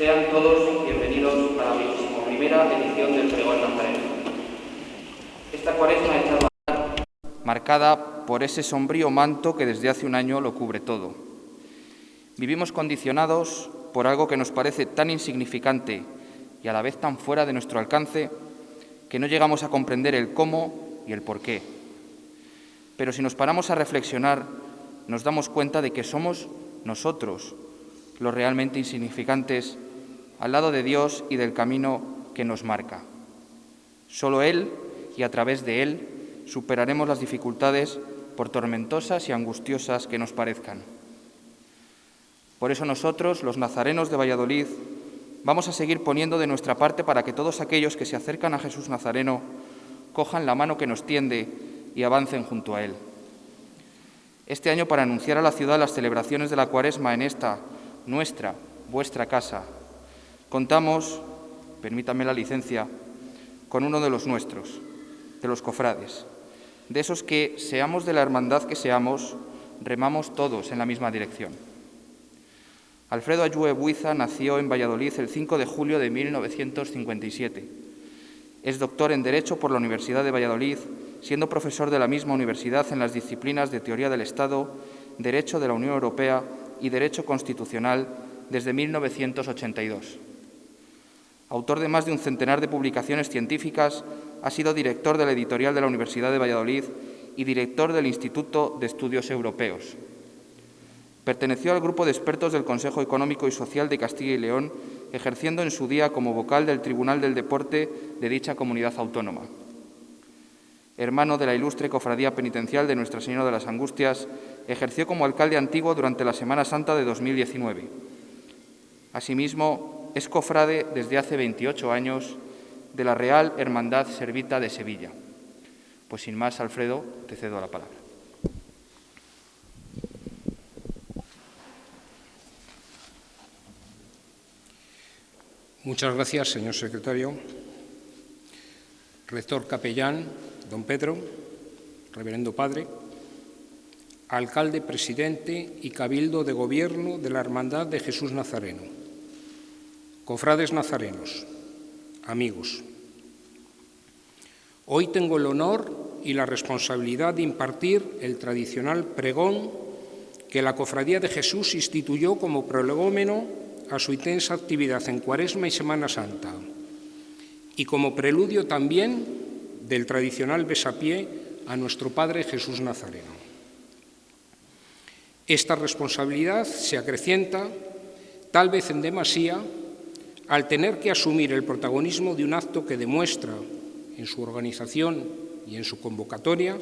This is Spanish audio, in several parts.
Sean todos bienvenidos a la 21ª edición del Pregón Nazareno. Esta Cuaresma está marcada por ese sombrío manto que desde hace un año lo cubre todo. Vivimos condicionados por algo que nos parece tan insignificante y a la vez tan fuera de nuestro alcance que no llegamos a comprender el cómo y el por qué. Pero si nos paramos a reflexionar, nos damos cuenta de que somos nosotros los realmente insignificantes al lado de Dios y del camino que nos marca. Solo Él y a través de Él superaremos las dificultades, por tormentosas y angustiosas que nos parezcan. Por eso nosotros, los nazarenos de Valladolid, vamos a seguir poniendo de nuestra parte para que todos aquellos que se acercan a Jesús Nazareno cojan la mano que nos tiende y avancen junto a Él. Este año, para anunciar a la ciudad las celebraciones de la Cuaresma en esta, nuestra, vuestra casa, contamos, permítame la licencia, con uno de los nuestros, de los cofrades, de esos que, seamos de la hermandad que seamos, remamos todos en la misma dirección. Alfredo Ayue Buiza nació en Valladolid el 5 de julio de 1957. Es doctor en Derecho por la Universidad de Valladolid, siendo profesor de la misma universidad en las disciplinas de Teoría del Estado, Derecho de la Unión Europea y Derecho Constitucional desde 1982. Autor de más de un centenar de publicaciones científicas, ha sido director de la editorial de la Universidad de Valladolid y director del Instituto de Estudios Europeos. Perteneció al grupo de expertos del Consejo Económico y Social de Castilla y León, ejerciendo en su día como vocal del Tribunal del Deporte de dicha comunidad autónoma. Hermano de la ilustre Cofradía Penitencial de Nuestra Señora de las Angustias, ejerció como alcalde antiguo durante la Semana Santa de 2019. Asimismo, es cofrade desde hace 28 años de la Real Hermandad Servita de Sevilla. Pues sin más, Alfredo, te cedo la palabra. Muchas gracias, señor secretario. Rector capellán, don Pedro, reverendo padre, alcalde, presidente y cabildo de gobierno de la Hermandad de Jesús Nazareno, cofrades nazarenos, amigos. Hoy tengo el honor y la responsabilidad de impartir el tradicional pregón que la Cofradía de Jesús instituyó como prolegómeno a su intensa actividad en Cuaresma y Semana Santa, y como preludio también del tradicional besapié a nuestro Padre Jesús Nazareno. Esta responsabilidad se acrecienta, tal vez en demasía, al tener que asumir el protagonismo de un acto que demuestra, en su organización y en su convocatoria,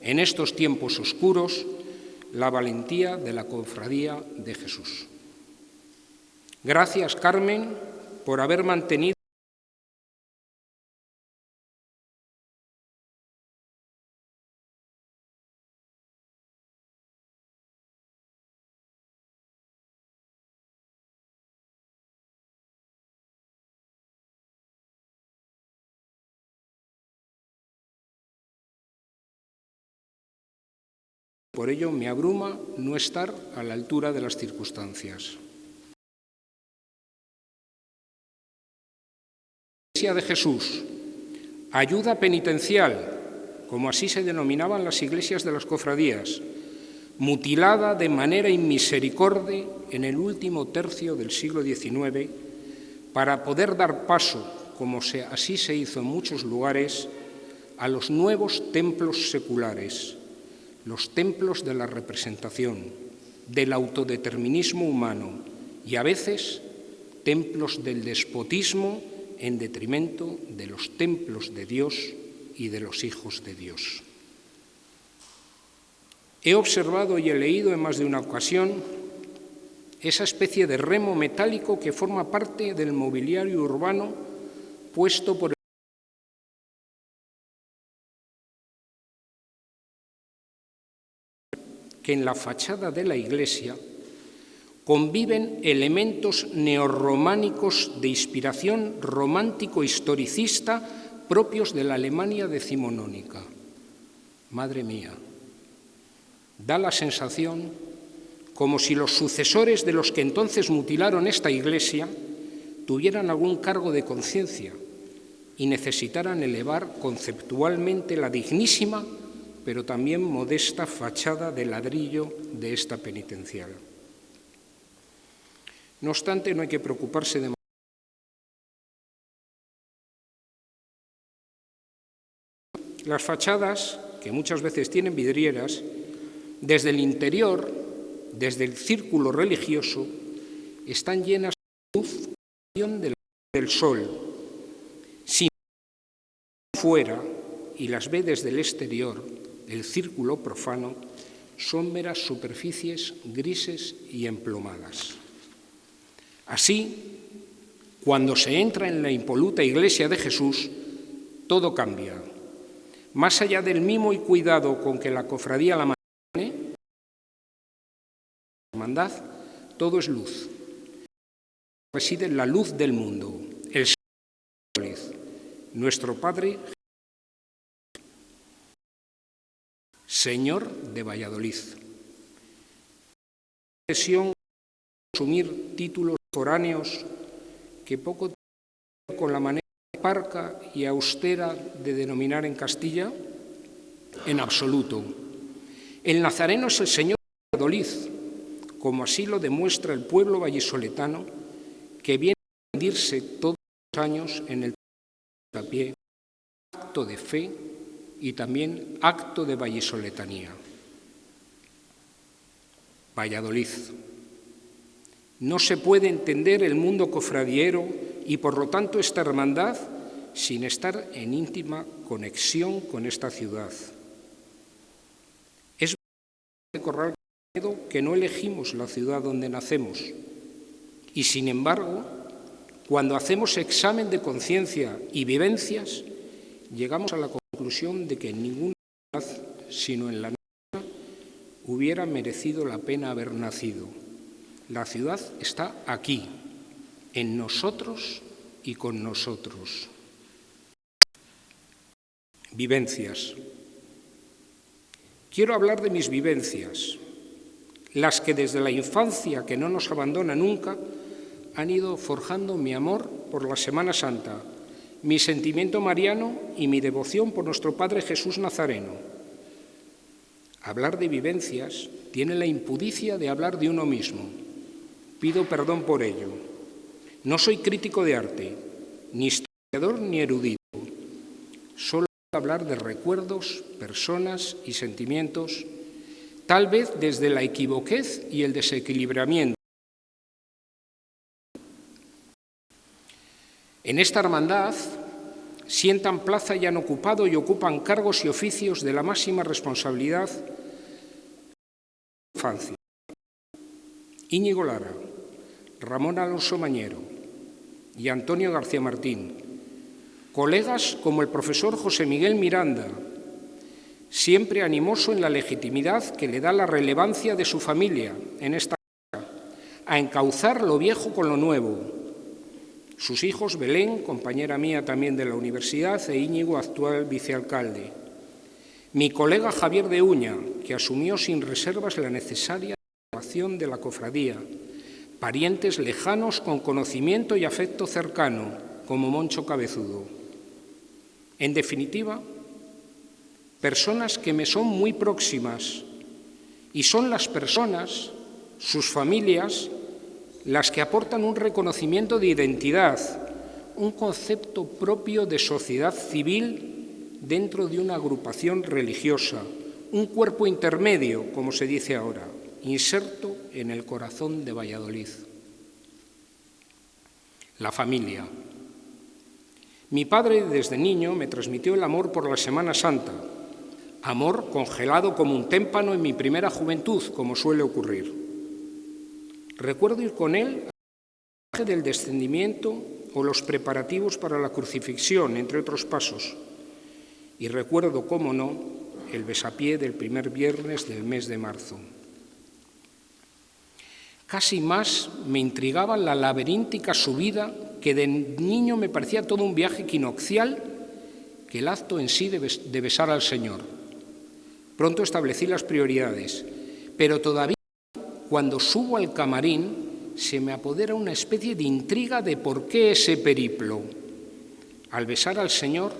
en estos tiempos oscuros, la valentía de la Cofradía de Jesús. Gracias, Carmen, por haber mantenido Por ello, me abruma no estar a la altura de las circunstancias. Iglesia de Jesús, ayuda penitencial, como así se denominaban las iglesias de las cofradías, mutilada de manera inmisericorde en el último tercio del siglo XIX, para poder dar paso, como así se hizo en muchos lugares, a los nuevos templos seculares, los templos de la representación, del autodeterminismo humano y a veces templos del despotismo en detrimento de los templos de Dios y de los hijos de Dios. He observado y he leído en más de una ocasión esa especie de remo metálico que forma parte del mobiliario urbano puesto por que en la fachada de la iglesia conviven elementos neorrománicos de inspiración romántico-historicista propios de la Alemania decimonónica. Madre mía, da la sensación como si los sucesores de los que entonces mutilaron esta iglesia tuvieran algún cargo de conciencia y necesitaran elevar conceptualmente la dignísima, pero también modesta fachada de ladrillo de esta penitencial. No obstante, no hay que preocuparse de las fachadas, que muchas veces tienen vidrieras, desde el interior, desde el círculo religioso, están llenas de luz del sol. Si fuera y las ve desde el exterior, el círculo profano, son meras superficies grises y emplomadas. Así, cuando se entra en la impoluta iglesia de Jesús, todo cambia. Más allá del mimo y cuidado con que la cofradía la mantiene, hermandad, todo es luz. Reside la luz del mundo, el Señor, nuestro Padre, Señor de Valladolid. Expresión asumir títulos foráneos que poco tienen que ver con la manera parca y austera de denominar en Castilla, en absoluto. El nazareno es el Señor de Valladolid, como así lo demuestra el pueblo vallisoletano, que viene a rendirse todos los años en el pie, acto de fe y también acto de vallisoletanía. Valladolid. No se puede entender el mundo cofradiero y, por lo tanto, esta hermandad sin estar en íntima conexión con esta ciudad. Es de Corral que no elegimos la ciudad donde nacemos y, sin embargo, cuando hacemos examen de conciencia y vivencias, llegamos a la conclusión de que en ninguna ciudad, sino en la nuestra, hubiera merecido la pena haber nacido. La ciudad está aquí, en nosotros y con nosotros. Vivencias. Quiero hablar de mis vivencias, las que desde la infancia, que no nos abandona nunca, han ido forjando mi amor por la Semana Santa, mi sentimiento mariano y mi devoción por nuestro Padre Jesús Nazareno. Hablar de vivencias tiene la impudicia de hablar de uno mismo. Pido perdón por ello. No soy crítico de arte, ni historiador ni erudito. Solo hablar de recuerdos, personas y sentimientos, tal vez desde la equivoquez y el desequilibramiento. En esta hermandad sientan plaza y han ocupado y ocupan cargos y oficios de la máxima responsabilidad de la infancia. Íñigo Lara, Ramón Alonso Mañero y Antonio García Martín, colegas como el profesor José Miguel Miranda, siempre animoso en la legitimidad que le da la relevancia de su familia en esta casa, a encauzar lo viejo con lo nuevo. Sus hijos Belén, compañera mía también de la universidad, e Íñigo, actual vicealcalde. Mi colega Javier de Uña, que asumió sin reservas la necesaria formación de la cofradía. Parientes lejanos con conocimiento y afecto cercano, como Moncho Cabezudo. En definitiva, personas que me son muy próximas, y son las personas, sus familias, las que aportan un reconocimiento de identidad, un concepto propio de sociedad civil dentro de una agrupación religiosa, un cuerpo intermedio, como se dice ahora, inserto en el corazón de Valladolid. La familia. Mi padre desde niño me transmitió el amor por la Semana Santa, amor congelado como un témpano en mi primera juventud, como suele ocurrir. Recuerdo ir con él al viaje del descendimiento o los preparativos para la crucifixión, entre otros pasos. Y recuerdo, cómo no, el besapié del primer viernes del mes de marzo. Casi más me intrigaba la laberíntica subida que de niño me parecía todo un viaje equinoccial que el acto en sí de besar al Señor. Pronto establecí las prioridades, pero todavía cuando subo al camarín se me apodera una especie de intriga de por qué ese periplo. Al besar al Señor,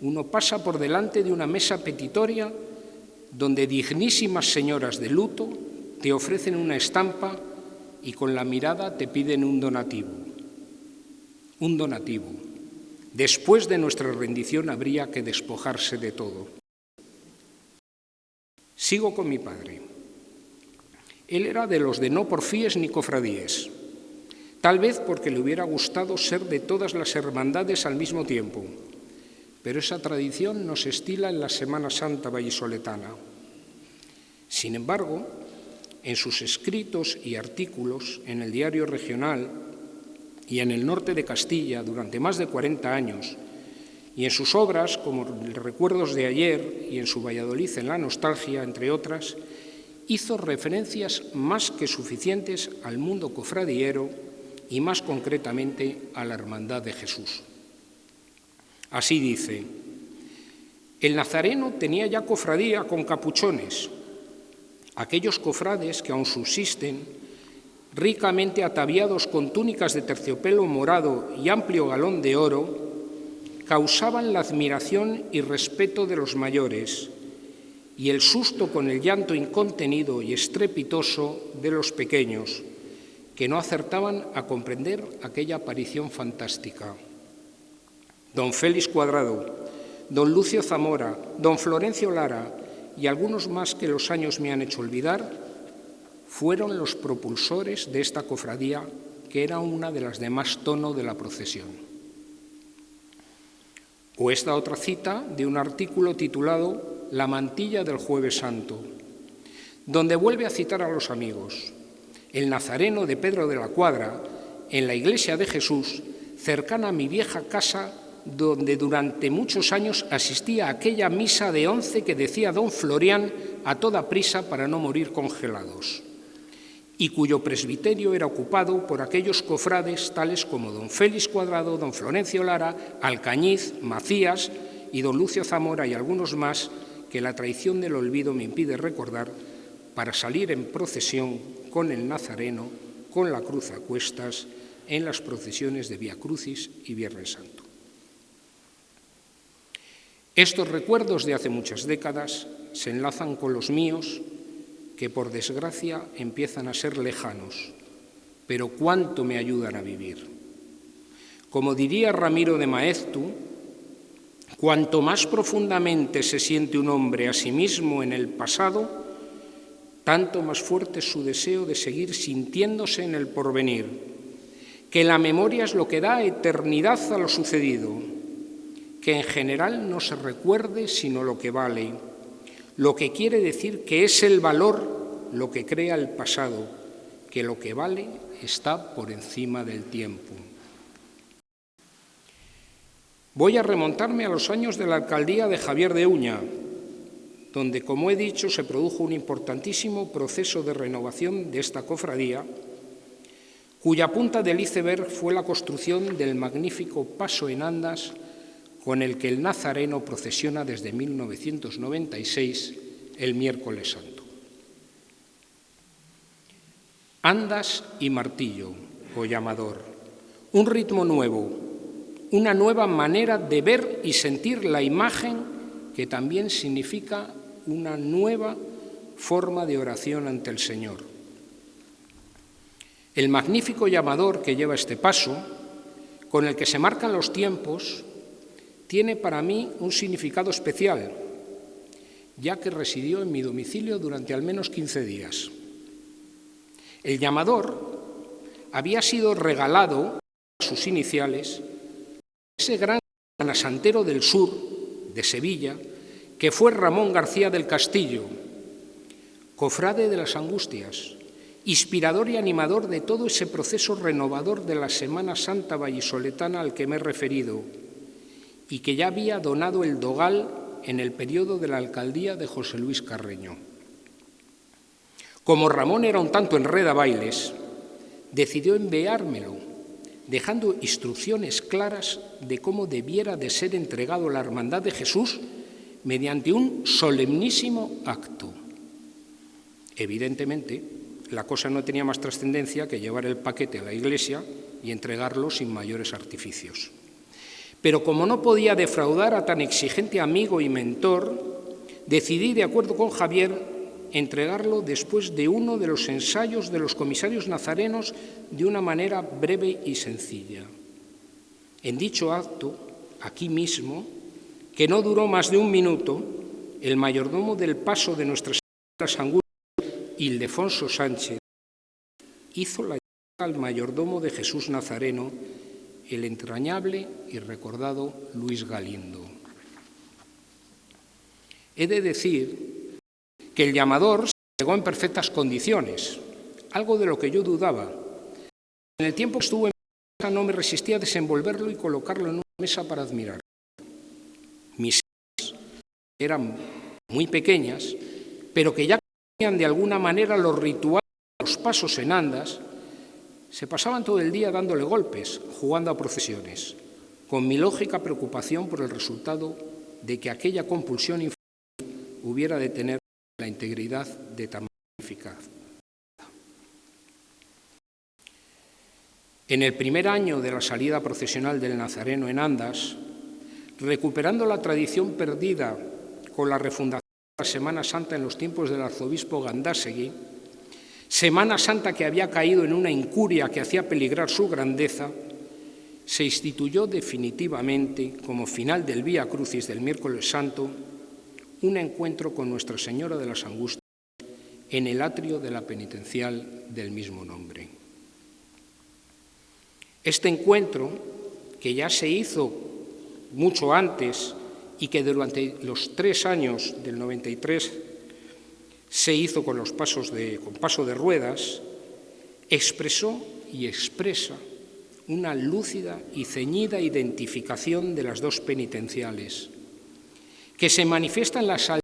uno pasa por delante de una mesa petitoria donde dignísimas señoras de luto te ofrecen una estampa y con la mirada te piden un donativo. Un donativo. Después de nuestra rendición habría que despojarse de todo. Sigo con mi padre. Él era de los de no porfíes ni cofradíes, tal vez porque le hubiera gustado ser de todas las hermandades al mismo tiempo, pero esa tradición no se estila en la Semana Santa vallisoletana. Sin embargo, en sus escritos y artículos en el Diario Regional y en el norte de Castilla durante más de 40 años, y en sus obras como Recuerdos de ayer y en su Valladolid en la nostalgia, entre otras, hizo referencias más que suficientes al mundo cofradiero y más concretamente a la Hermandad de Jesús. Así dice: el nazareno tenía ya cofradía con capuchones. Aquellos cofrades que aún subsisten, ricamente ataviados con túnicas de terciopelo morado y amplio galón de oro, causaban la admiración y respeto de los mayores y el susto con el llanto incontenido y estrepitoso de los pequeños, que no acertaban a comprender aquella aparición fantástica. Don Félix Cuadrado, don Lucio Zamora, don Florencio Lara y algunos más que los años me han hecho olvidar, fueron los propulsores de esta cofradía, que era una de las de más tono de la procesión. O esta otra cita de un artículo titulado La mantilla del Jueves Santo, donde vuelve a citar a los amigos: el nazareno de Pedro de la Cuadra, en la iglesia de Jesús, cercana a mi vieja casa, donde durante muchos años asistía a aquella misa de 11 que decía don Florián a toda prisa para no morir congelados, y cuyo presbiterio era ocupado por aquellos cofrades tales como don Félix Cuadrado, don Florencio Lara, Alcañiz, Macías y don Lucio Zamora y algunos más que la traición del olvido me impide recordar, para salir en procesión con el nazareno, con la cruz a cuestas, en las procesiones de Vía Crucis y Viernes Santo. Estos recuerdos de hace muchas décadas se enlazan con los míos, que por desgracia empiezan a ser lejanos, pero cuánto me ayudan a vivir. Como diría Ramiro de Maeztu, cuanto más profundamente se siente un hombre a sí mismo en el pasado, tanto más fuerte es su deseo de seguir sintiéndose en el porvenir, que la memoria es lo que da eternidad a lo sucedido, que en general no se recuerde sino lo que vale, lo que quiere decir que es el valor lo que crea el pasado, que lo que vale está por encima del tiempo. Voy a remontarme a los años de la alcaldía de Javier de Uña, donde, como he dicho, se produjo un importantísimo proceso de renovación de esta cofradía, cuya punta del iceberg fue la construcción del magnífico paso en andas con el que el nazareno procesiona desde 1996, el Miércoles Santo. Andas y martillo, o llamador, un ritmo nuevo, una nueva manera de ver y sentir la imagen, que también significa una nueva forma de oración ante el Señor. El magnífico llamador que lleva este paso, con el que se marcan los tiempos, tiene para mí un significado especial, ya que residió en mi domicilio durante al menos 15 días. El llamador había sido regalado a sus iniciales ese gran anasantero del sur, de Sevilla, que fue Ramón García del Castillo, cofrade de las Angustias, inspirador y animador de todo ese proceso renovador de la Semana Santa vallisoletana al que me he referido, y que ya había donado el dogal en el periodo de la alcaldía de José Luis Carreño. Como Ramón era un tanto enredabailes, decidió enviármelo, dejando instrucciones claras de cómo debiera de ser entregado la Hermandad de Jesús mediante un solemnísimo acto. Evidentemente, la cosa no tenía más trascendencia que llevar el paquete a la iglesia y entregarlo sin mayores artificios. Pero como no podía defraudar a tan exigente amigo y mentor, decidí, de acuerdo con Javier, entregarlo después de uno de los ensayos de los comisarios nazarenos de una manera breve y sencilla. En dicho acto, aquí mismo, que no duró más de 1 minuto, el mayordomo del paso de Nuestra Señora de las Angustias, Ildefonso Sánchez, hizo la llamada al mayordomo de Jesús Nazareno, el entrañable y recordado Luis Galindo. He de decir que el llamador se llegó en perfectas condiciones, algo de lo que yo dudaba. En el tiempo que estuvo en mi casa no me resistía a desenvolverlo y colocarlo en una mesa para admirar. Mis hijas eran muy pequeñas, pero que ya conocían de alguna manera los rituales de los pasos en andas, se pasaban todo el día dándole golpes, jugando a procesiones, con mi lógica preocupación por el resultado de que aquella compulsión infantil hubiera de tener la integridad de tan magnífica. En el primer año de la salida procesional del Nazareno en andas, recuperando la tradición perdida con la refundación de la Semana Santa en los tiempos del arzobispo Gandásegui, Semana Santa que había caído en una incuria que hacía peligrar su grandeza, se instituyó definitivamente, como final del Vía Crucis del Miércoles Santo, un encuentro con Nuestra Señora de las Angustias en el atrio de la penitencial del mismo nombre. Este encuentro, que ya se hizo mucho antes y que durante los 3 años del 93 se hizo con paso de ruedas, expresó y expresa una lúcida y ceñida identificación de las dos penitenciales, que se manifiesta en la salida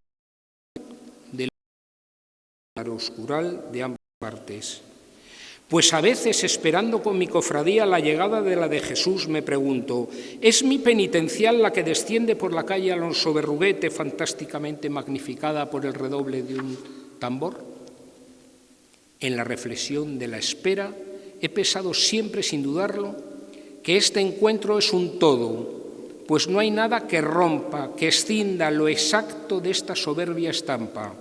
del claroscural de ambas partes. Pues a veces, esperando con mi cofradía la llegada de la de Jesús, me pregunto, ¿es mi penitencial la que desciende por la calle Alonso Berruguete, fantásticamente magnificada por el redoble de un tambor? En la reflexión de la espera he pensado siempre, sin dudarlo, que este encuentro es un todo, pues no hay nada que rompa, que escinda lo exacto de esta soberbia estampa.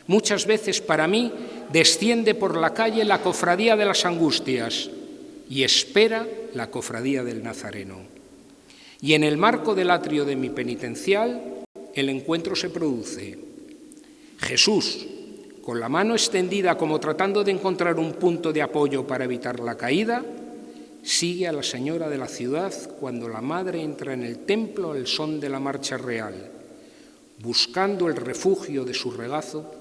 Muchas veces para mí desciende por la calle la cofradía de las Angustias y espera la cofradía del Nazareno. Y en el marco del atrio de mi penitencial, el encuentro se produce. Jesús, con la mano extendida como tratando de encontrar un punto de apoyo para evitar la caída, sigue a la Señora de la Ciudad cuando la Madre entra en el templo al son de la marcha real, buscando el refugio de su regazo,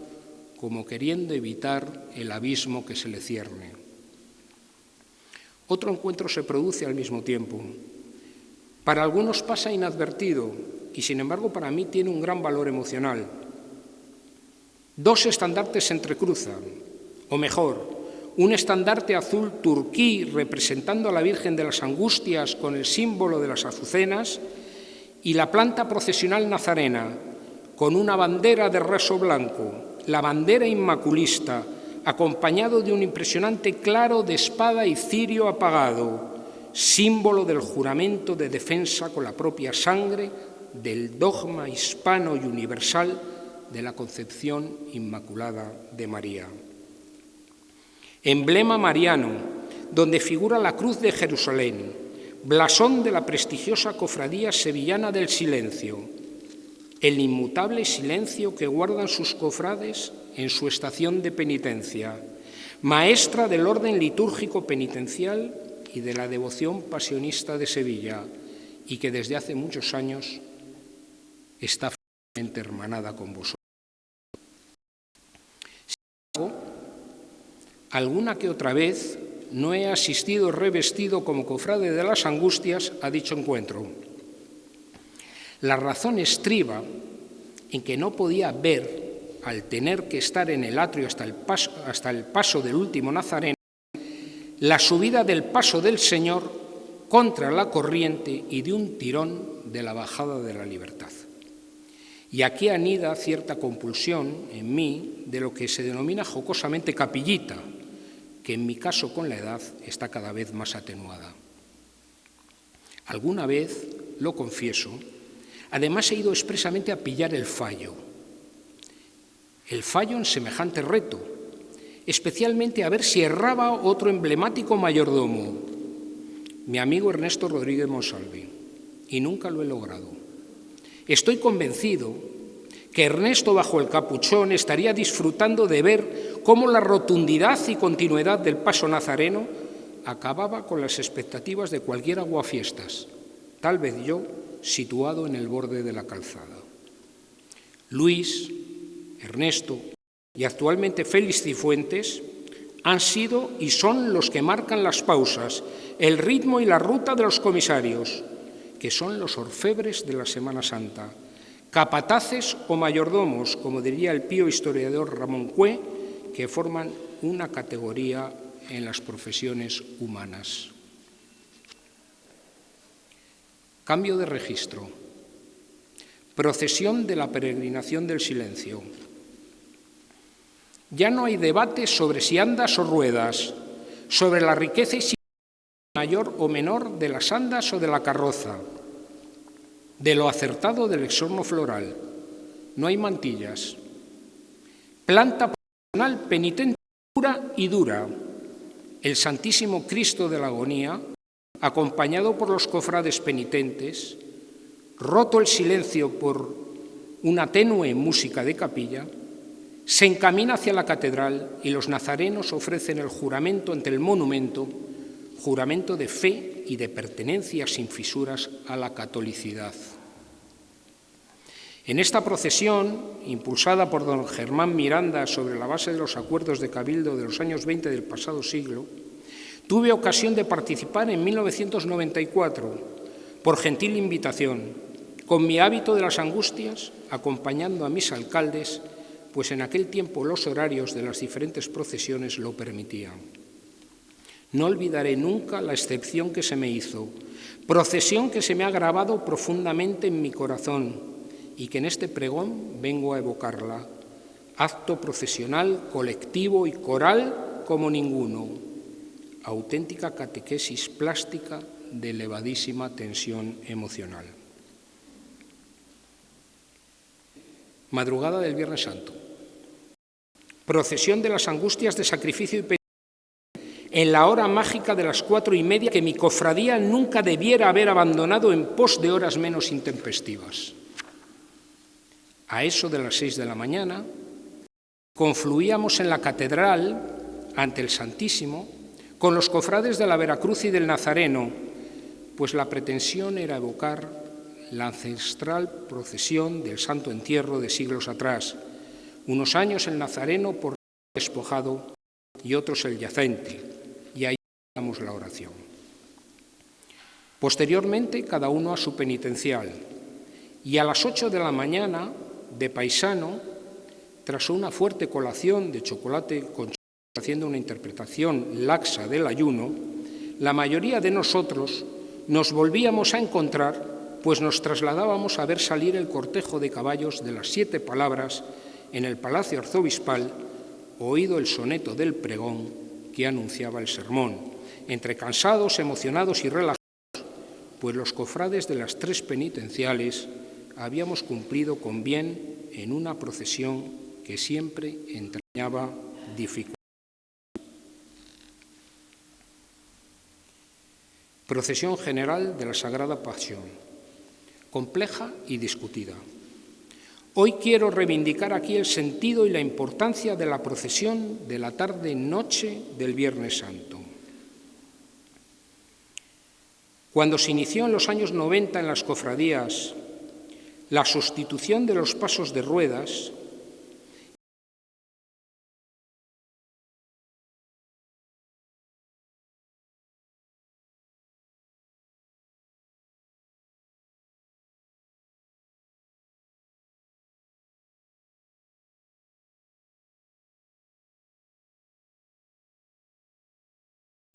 como queriendo evitar el abismo que se le cierne. Otro encuentro se produce al mismo tiempo. Para algunos pasa inadvertido y, sin embargo, para mí tiene un gran valor emocional. 2 estandartes se entrecruzan, o mejor, un estandarte azul turquí representando a la Virgen de las Angustias con el símbolo de las azucenas y la planta procesional nazarena con una bandera de raso blanco, la bandera inmaculista, acompañado de un impresionante claro de espada y cirio apagado, símbolo del juramento de defensa con la propia sangre del dogma hispano y universal de la Concepción Inmaculada de María. Emblema mariano, donde figura la Cruz de Jerusalén, blasón de la prestigiosa cofradía sevillana del Silencio, el inmutable silencio que guardan sus cofrades en su estación de penitencia, maestra del orden litúrgico penitencial y de la devoción pasionista de Sevilla, y que desde hace muchos años está firmemente hermanada con vosotros. Sin embargo, alguna que otra vez no he asistido revestido como cofrade de las Angustias a dicho encuentro. La razón estriba en que no podía ver, al tener que estar en el atrio hasta el paso del último Nazareno, la subida del paso del Señor contra la corriente y de un tirón de la bajada de la Libertad. Y aquí anida cierta compulsión en mí de lo que se denomina jocosamente capillita, que en mi caso con la edad está cada vez más atenuada. Alguna vez, lo confieso, además he ido expresamente a pillar el fallo en semejante reto, especialmente a ver si erraba otro emblemático mayordomo, mi amigo Ernesto Rodríguez Monsalve, y nunca lo he logrado. Estoy convencido que Ernesto, bajo el capuchón, estaría disfrutando de ver cómo la rotundidad y continuidad del paso nazareno acababa con las expectativas de cualquier aguafiestas, tal vez yo situado en el borde de la calzada. Luis, Ernesto y actualmente Félix Cifuentes han sido y son los que marcan las pausas, el ritmo y la ruta de los comisarios, que son los orfebres de la Semana Santa, capataces o mayordomos, como diría el pío historiador Ramón Cue, que forman una categoría en las profesiones humanas. Cambio de registro. Procesión de la peregrinación del silencio. Ya no hay debate sobre si andas o ruedas, sobre la riqueza y si mayor o menor de las andas o de la carroza, de lo acertado del exorno floral. No hay mantillas. Planta profesional penitente pura y dura. El Santísimo Cristo de la Agonía, acompañado por los cofrades penitentes, roto el silencio por una tenue música de capilla, se encamina hacia la catedral y los nazarenos ofrecen el juramento ante el monumento, juramento de fe y de pertenencia sin fisuras a la catolicidad. En esta procesión, impulsada por don Germán Miranda sobre la base de los acuerdos de Cabildo de los años 20 del pasado siglo, tuve ocasión de participar en 1994, por gentil invitación, con mi hábito de las angustias, acompañando a mis alcaldes, pues en aquel tiempo los horarios de las diferentes procesiones lo permitían. No olvidaré nunca la excepción que se me hizo, procesión que se me ha grabado profundamente en mi corazón y que en este pregón vengo a evocarla. Acto procesional, colectivo y coral como ninguno. Auténtica catequesis plástica de elevadísima tensión emocional. Madrugada del Viernes Santo. Procesión de las angustias de sacrificio y penitencia en la hora mágica de las 4:30 que mi cofradía nunca debiera haber abandonado en pos de horas menos intempestivas. A eso de las 6 de la mañana, confluíamos en la catedral ante el Santísimo con los cofrades de la Veracruz y del Nazareno, pues la pretensión era evocar la ancestral procesión del Santo Entierro de siglos atrás, unos años el Nazareno por despojado y otros el yacente, y ahí damos la oración. Posteriormente, cada uno a su penitencial, y a las 8 de la mañana, de paisano, tras una fuerte colación de chocolate con chocolate, haciendo una interpretación laxa del ayuno, la mayoría de nosotros nos volvíamos a encontrar, pues nos trasladábamos a ver salir el cortejo de caballos de las 7 palabras en el Palacio Arzobispal, oído el soneto del pregón que anunciaba el sermón, entre cansados, emocionados y relajados, pues los cofrades de las 3 penitenciales habíamos cumplido con bien en una procesión que siempre entrañaba dificultades. Procesión general de la Sagrada Pasión, compleja y discutida. Hoy quiero reivindicar aquí el sentido y la importancia de la procesión de la tarde-noche del Viernes Santo. Cuando se inició en los años 90 en las cofradías la sustitución de los pasos de ruedas,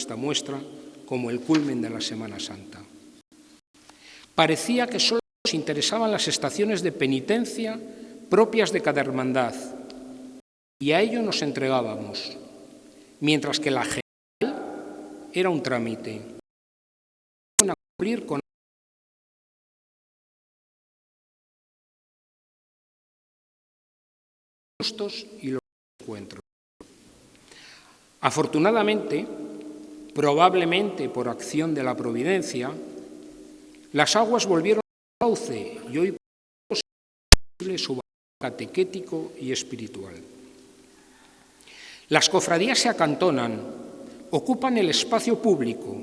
esta muestra como el culmen de la Semana Santa. Parecía que solo nos interesaban las estaciones de penitencia propias de cada hermandad, y a ello nos entregábamos, mientras que la era un trámite. A cumplir con justos y los encuentros. Afortunadamente, probablemente por acción de la providencia, las aguas volvieron al cauce y hoy es posible su valor catequético y espiritual. Las cofradías se acantonan, ocupan el espacio público,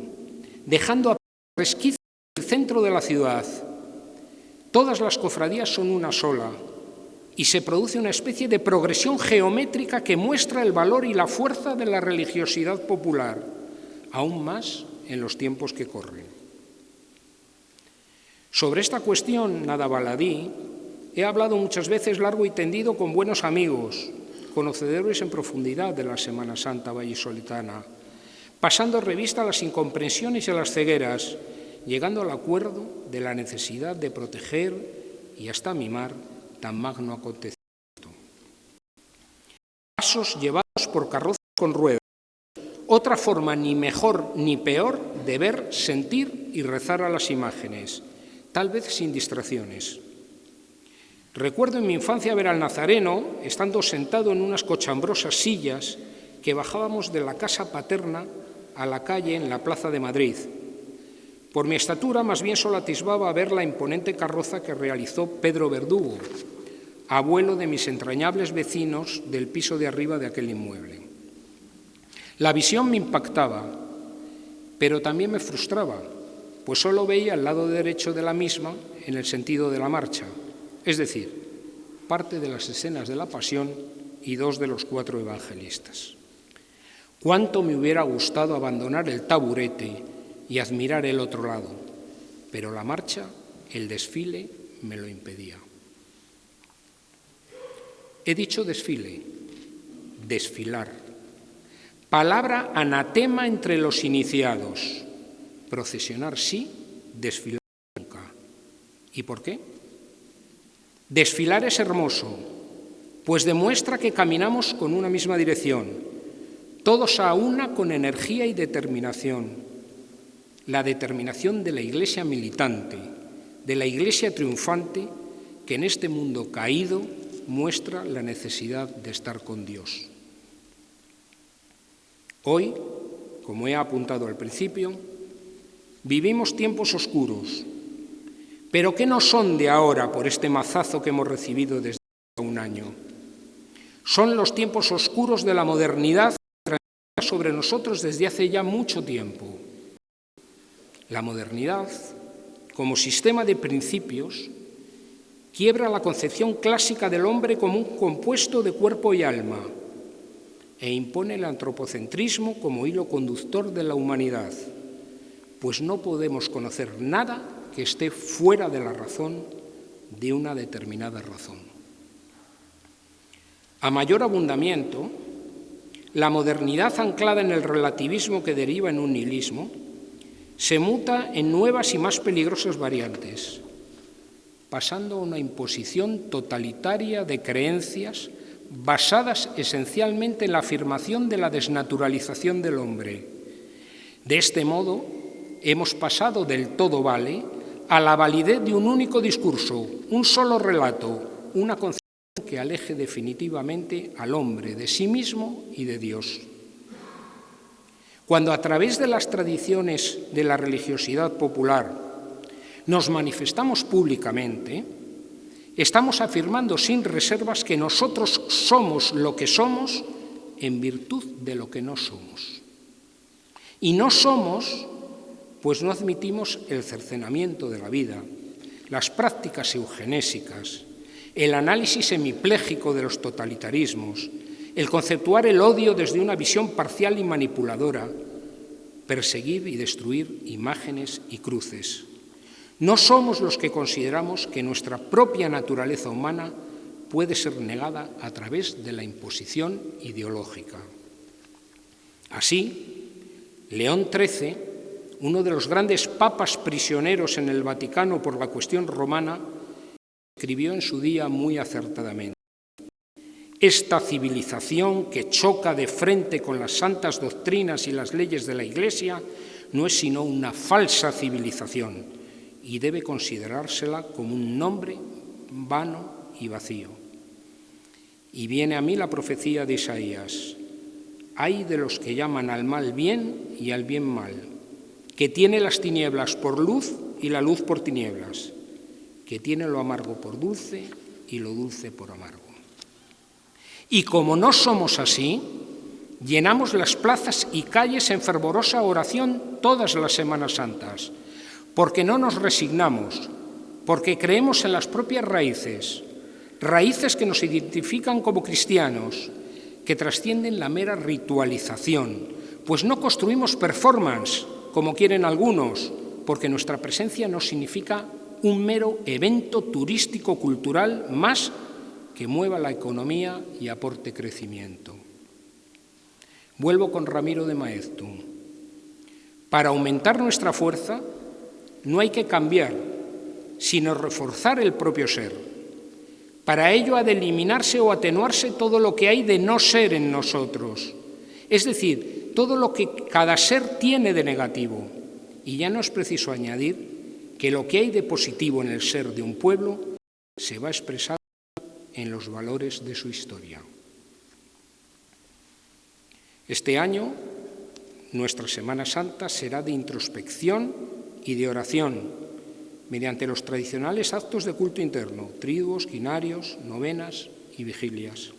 dejando a resquicios el centro de la ciudad. Todas las cofradías son una sola y se produce una especie de progresión geométrica que muestra el valor y la fuerza de la religiosidad popular, aún más en los tiempos que corren. Sobre esta cuestión nada baladí he hablado muchas veces largo y tendido con buenos amigos, conocedores en profundidad de la Semana Santa vallisoletana, pasando revista a las incomprensiones y a las cegueras, llegando al acuerdo de la necesidad de proteger y hasta mimar tan magno acontecimiento. Pasos llevados por carrozas con ruedas, otra forma ni mejor ni peor de ver, sentir y rezar a las imágenes, tal vez sin distracciones. Recuerdo en mi infancia ver al Nazareno estando sentado en unas cochambrosas sillas que bajábamos de la casa paterna a la calle en la Plaza de Madrid. Por mi estatura, más bien solo atisbaba a ver la imponente carroza que realizó Pedro Verdugo, abuelo de mis entrañables vecinos del piso de arriba de aquel inmueble. La visión me impactaba, pero también me frustraba, pues solo veía el lado derecho de la misma en el sentido de la marcha, es decir, parte de las escenas de la Pasión y 2 de los 4 evangelistas. Cuánto me hubiera gustado abandonar el taburete y admirar el otro lado, pero la marcha, el desfile, me lo impedía. He dicho desfile, desfilar. Palabra anatema entre los iniciados. Procesionar sí, desfilar nunca. ¿Y por qué? Desfilar es hermoso, pues demuestra que caminamos con una misma dirección, todos a una con energía y determinación. La determinación de la Iglesia militante, de la Iglesia triunfante, que en este mundo caído muestra la necesidad de estar con Dios. Hoy, como he apuntado al principio, vivimos tiempos oscuros, pero que no son de ahora por este mazazo que hemos recibido desde hace un año. Son los tiempos oscuros de la modernidad transmitida sobre nosotros desde hace ya mucho tiempo. La modernidad, como sistema de principios, quiebra la concepción clásica del hombre como un compuesto de cuerpo y alma e impone el antropocentrismo como hilo conductor de la humanidad, pues no podemos conocer nada que esté fuera de la razón de una determinada razón. A mayor abundamiento, la modernidad anclada en el relativismo que deriva en un nihilismo se muta en nuevas y más peligrosas variantes, pasando a una imposición totalitaria de creencias basadas esencialmente en la afirmación de la desnaturalización del hombre. De este modo, hemos pasado del todo vale a la validez de un único discurso, un solo relato, una concepción que aleje definitivamente al hombre de sí mismo y de Dios. Cuando a través de las tradiciones de la religiosidad popular nos manifestamos públicamente, estamos afirmando sin reservas que nosotros somos lo que somos en virtud de lo que no somos. Y no somos, pues no admitimos el cercenamiento de la vida, las prácticas eugenésicas, el análisis hemipléjico de los totalitarismos, el conceptuar el odio desde una visión parcial y manipuladora, perseguir y destruir imágenes y cruces. No somos los que consideramos que nuestra propia naturaleza humana puede ser negada a través de la imposición ideológica. Así, León XIII, uno de los grandes papas prisioneros en el Vaticano por la cuestión romana, escribió en su día muy acertadamente: Esta civilización que choca de frente con las santas doctrinas y las leyes de la Iglesia no es sino una falsa civilización y debe considerársela como un nombre vano y vacío. Y viene a mí la profecía de Isaías: ay de los que llaman al mal bien y al bien mal, que tiene las tinieblas por luz y la luz por tinieblas, que tiene lo amargo por dulce y lo dulce por amargo. Y como no somos así, llenamos las plazas y calles en fervorosa oración todas las Semanas Santas, porque no nos resignamos, porque creemos en las propias raíces, raíces que nos identifican como cristianos, que trascienden la mera ritualización, pues no construimos performance, como quieren algunos, porque nuestra presencia no significa un mero evento turístico-cultural más que mueva la economía y aporte crecimiento. Vuelvo con Ramiro de Maeztu. Para aumentar nuestra fuerza no hay que cambiar, sino reforzar el propio ser. Para ello ha de eliminarse o atenuarse todo lo que hay de no ser en nosotros, es decir, todo lo que cada ser tiene de negativo. Y ya no es preciso añadir que lo que hay de positivo en el ser de un pueblo se va a expresar en los valores de su historia. Este año, nuestra Semana Santa será de introspección y de oración, mediante los tradicionales actos de culto interno, triduos, quinarios, novenas y vigilias.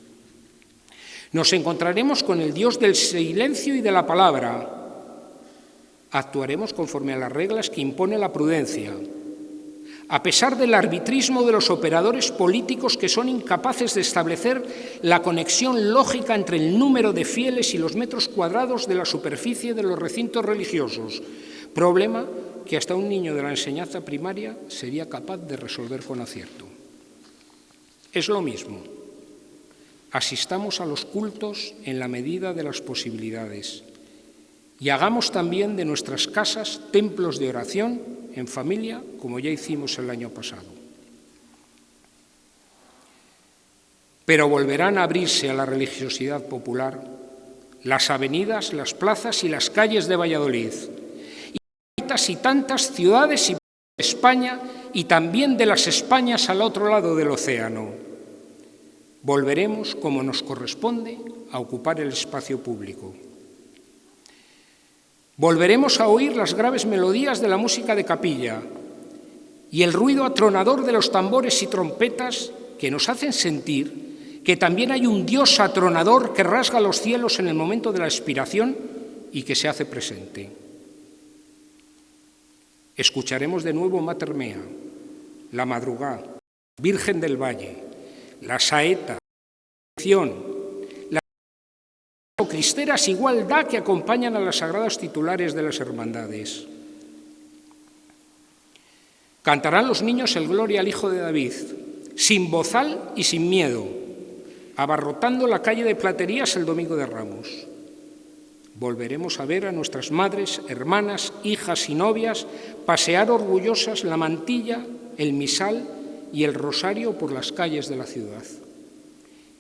Nos encontraremos con el Dios del silencio y de la palabra. Actuaremos conforme a las reglas que impone la prudencia, a pesar del arbitrismo de los operadores políticos que son incapaces de establecer la conexión lógica entre el número de fieles y los metros cuadrados de la superficie de los recintos religiosos, problema que hasta un niño de la enseñanza primaria sería capaz de resolver con acierto. Es lo mismo. Asistamos a los cultos en la medida de las posibilidades y hagamos también de nuestras casas templos de oración en familia, como ya hicimos el año pasado. Pero volverán a abrirse a la religiosidad popular las avenidas, las plazas y las calles de Valladolid, y tantas ciudades y de España y también de las Españas al otro lado del océano. Volveremos, como nos corresponde, a ocupar el espacio público. Volveremos a oír las graves melodías de la música de capilla y el ruido atronador de los tambores y trompetas que nos hacen sentir que también hay un Dios atronador que rasga los cielos en el momento de la expiración y que se hace presente. Escucharemos de nuevo Mater Mea, la Madrugá, Virgen del Valle, la Saeta, la Bendición, cristeras igualdad que acompañan a las sagradas titulares de las hermandades. Cantarán los niños el Gloria al Hijo de David, sin bozal y sin miedo, abarrotando la calle de Platerías el Domingo de Ramos. Volveremos a ver a nuestras madres, hermanas, hijas y novias pasear orgullosas la mantilla, el misal y el rosario por las calles de la ciudad.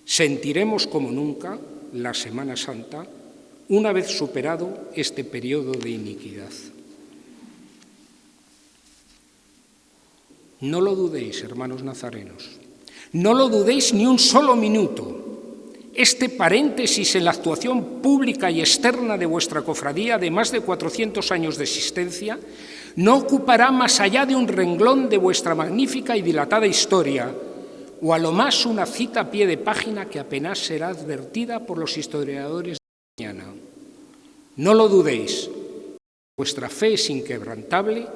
Sentiremos como nunca la Semana Santa, una vez superado este periodo de iniquidad. No lo dudéis, hermanos nazarenos, no lo dudéis ni un solo minuto. Este paréntesis en la actuación pública y externa de vuestra cofradía de más de 400 años de existencia no ocupará más allá de un renglón de vuestra magnífica y dilatada historia, o a lo más una cita a pie de página que apenas será advertida por los historiadores de mañana. No lo dudéis, vuestra fe es inquebrantable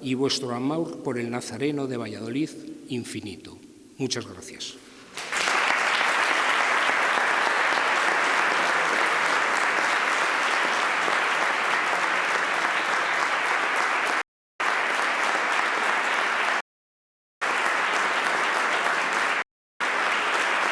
y vuestro amor por el Nazareno de Valladolid infinito. Muchas gracias.